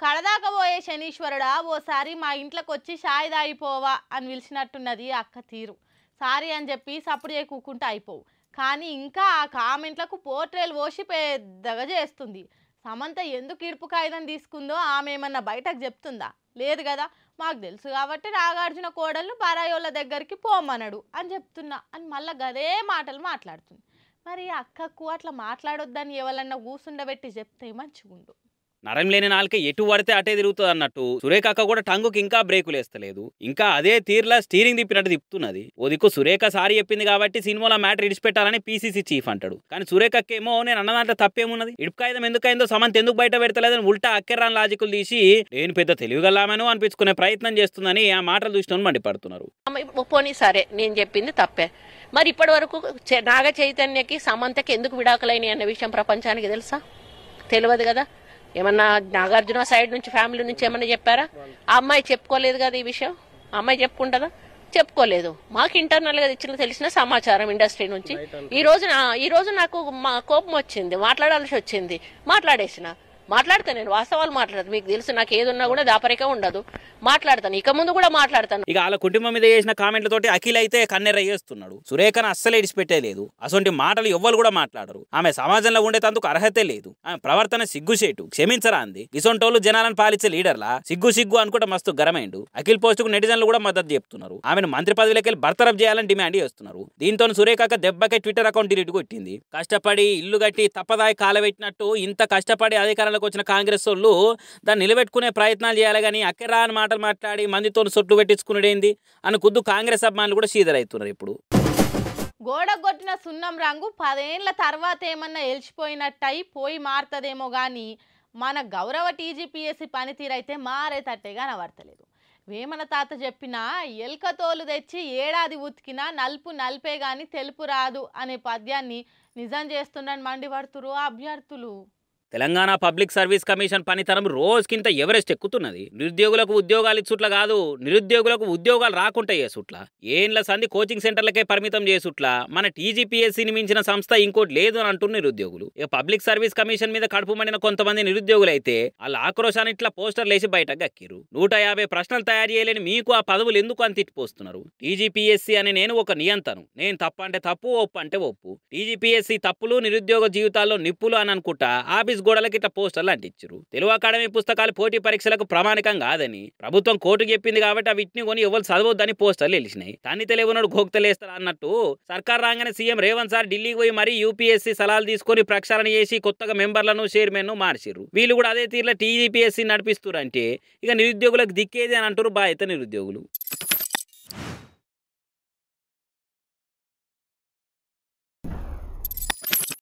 కడదాకపోయే శనీశ్వరుడా ఓసారి మా ఇంట్లోకొచ్చి షాయి తాగిపోవా అని పిలిచినట్టున్నది అక్క తీరు. సారీ అని చెప్పి సప్పుడు చేయకుంటే అయిపోవు. కానీ ఇంకా ఆ కామెంట్లకు పోర్ట్రేలు పోసి పెద్దగా చేస్తుంది. సమంత ఎందుకు ఇడుపు కాగితం తీసుకుందో ఆమె ఏమన్నా బయటకు చెప్తుందా? లేదు కదా. మాకు తెలుసు కాబట్టి నాగార్జున కోడళ్ళు బరాయోళ్ళ దగ్గరికి పోమనడు అని చెప్తున్నా అని మళ్ళీ గదే మాటలు మాట్లాడుతుంది. మరి అక్కకు అట్లా మాట్లాడొద్దని ఎవరన్నా కూసుండబెట్టి చెప్తే మంచిగుండు. నరం లేని నాలుక ఎటు పడితే అటే తిరుగుతుంది అన్నట్టు సురేఖ అక్క కూడా టంగుకి ఇంకా బ్రేకులు వేస్తలేదు. ఇంకా అదే తీరులా స్టీరింగ్ తిప్పినట్టు తిప్పుతున్నది. ఓ దిక్కు సురేఖ సారీ చెప్పింది కాబట్టి సినిమాలో మ్యాటర్ ఇడిచిపెట్టాలని పీసీసీ చీఫ్ అంటాడు. కానీ సురేఖకి ఏమో నేను అన్న దాంట్లో తప్పేమున్నది, ఇడుపు కాగితం ఎందుకైందో సమంత ఎందుకు బయట పెడతలేదని ఉల్టా అక్కెర్రాని లాజికల్ తీసి నేను పెద్ద తెలివిగల్లామను అనిపించుకునే ప్రయత్నం చేస్తుందని ఆ మాటలు చూసిన మండిపడుతున్నారు. పోనీ సరే నేను చెప్పింది తప్పే, మరి ఇప్పటి వరకు నాగ చైతన్యకి సమంతకి ఎందుకు విడాకులైనాయి అన్న విషయం ప్రపంచానికి తెలుసా? తెలియదు కదా. ఏమన్నా నాగార్జున సైడ్ నుంచి ఫ్యామిలీ నుంచి ఏమన్నా చెప్పారా? ఆ అమ్మాయి చెప్పుకోలేదు కదా ఈ విషయం. ఆ అమ్మాయి చెప్పుకుంటుందా? చెప్పుకోలేదు. మాకు ఇంటర్నల్ గా ఇచ్చిన తెలిసిన సమాచారం ఇండస్ట్రీ నుంచి. ఈ రోజు నాకు కోపం వచ్చింది, మాట్లాడాల్సి వచ్చింది, మాట్లాడితే నేను వాస్తవాలు మాట్లాడతాను. మీకు తెలుసు నాకు ఏదున్నా కూడా దాపరిక ఉండదు, మాట్లాడతాను. ఇక ముందు కూడా మాట్లాడతాను. ఇక వాళ్ళ కుటుంబం మీద చేసిన కామెంట్లతోటి అఖిల్ అయితే కన్నెర్ర చేస్తున్నాడు. సురేఖను అస్సలు ఇడిచిపెట్టేలేదు. అసొంటి మాటలు ఎవ్వరు కూడా మాట్లాడరు. ఆమె సమాజంలో ఉండేందుకు అర్హతే లేదు. ఆమె ప్రవర్తన సిగ్గుచేటు, క్షమించరా అంది. ఇసొంటోళ్ళు జనాలను పాలించే లీడర్లా సిగ్గు అనుకుంటే మస్తు గరమైండు. అఖిల్ పోస్ట్ కు నెటిజన్లు కూడా మద్దతు చెప్తున్నారు. ఆమెను మంత్రి పదవిలోకి బర్తరఫ్ చేయాలని డిమాండ్ చేస్తున్నారు. దీంతో సురేఖ దెబ్బకే ట్విట్టర్ అకౌంట్ డిలీట్ కొట్టింది. కష్టపడి ఇల్లు కట్టి తప్పదాయి కాలబెట్టినట్టు ఇంత కష్టపడి అధికారంలో వచ్చిన కాంగ్రెస్ వాళ్ళు దాన్ని నిలబెట్టుకునే ప్రయత్నాలు చేయాలి కానీ అక్కరా అని మాటలు మాట్లాడి మందితో సొట్లు పెట్టించుకునేది అని కుద్దు కాంగ్రెస్ అభిమానులు కూడా సీదరైతున్నారు. ఇప్పుడు గోడగొట్టిన సున్నం రంగు 10 ఏళ్ల తర్వాత ఏమన్నా ఎలిచిపోయినట్టయి పోయి మారుతుందేమో కానీ మన గౌరవ టీజీపీఎస్సీ పనితీరైతే మారేటట్టే కనబడతలేదు. వేమన తాత చెప్పిన ఎల్కతోలు తెచ్చి ఏడాది ఉతికినా నలుపు నలిపే గాని తెలుపు రాదు అనే పద్యాన్ని నిజం చేస్తుండని మండిపడుతురు అభ్యర్థులు. తెలంగాణ పబ్లిక్ సర్వీస్ కమిషన్ పనితనం రోజుకింత ఎవరెస్ట్ ఎక్కుతున్నది. నిరుద్యోగులకు ఉద్యోగాలు ఇచ్చుట్ల కాదు, నిరుద్యోగులకు ఉద్యోగాలు రాకుండా చేసుట్ల, ఏండ్ల సంధి కోచింగ్ సెంటర్లకే పరిమితం చేసుట్ల మన టీజీపీఎస్సీని మించిన సంస్థ ఇంకోటి లేదు అని అంటున్న నిరుద్యోగులు. ఇక పబ్లిక్ సర్వీస్ కమిషన్ మీద కడుపు మండిన కొంతమంది నిరుద్యోగులు అయితే వాళ్ళ ఆక్రోశాన్ని ఇట్లా పోస్టర్లు వేసి బయటకు గక్కిరు. 150 ప్రశ్నలు తయారు చేయలేని మీకు ఆ పదవులు ఎందుకు అని తిట్టిపోస్తున్నారు. టీజీపీఎస్సీ అని నేను ఒక నియంతను, నేను తప్పు అంటే తప్పు, ఒప్పు అంటే ఒప్పు. టీజీపీఎస్సీ తప్పులు నిరుద్యోగ జీవితాల్లో నిప్పులు అని అనుకుంటా ఆఫీస్ గోడలకి ఇట్లా పోస్టర్లు అంటించారు. తెలుగు అకాడమీ పుస్తకాలు పోటీ పరీక్షలకు ప్రామాణికం కాదని ప్రభుత్వం కోర్టుకు చెప్పింది కాబట్టి వీటిని కొని ఎవరు చదవద్దని పోస్టర్లు వెలిసినాయి. తన్ని తెలియనోడు గోక్తలేస్తారు అన్నట్టు సర్కార్ రాగానే సీఎం రేవంత్ సార్ ఢిల్లీకి పోయి మరీ యూపీఎస్సీ సలహాలు తీసుకొని ప్రక్షాళన చేసి కొత్తగా మెంబర్లను చైర్మన్ మార్చిర్రు. వీళ్ళు కూడా అదే తీరులో టీజీపీఎస్సీ నడిపిస్తున్నారు. అంటే ఇక నిరుద్యోగులకు దిక్కేది అని అంటారు బాధ్యత నిరుద్యోగులు.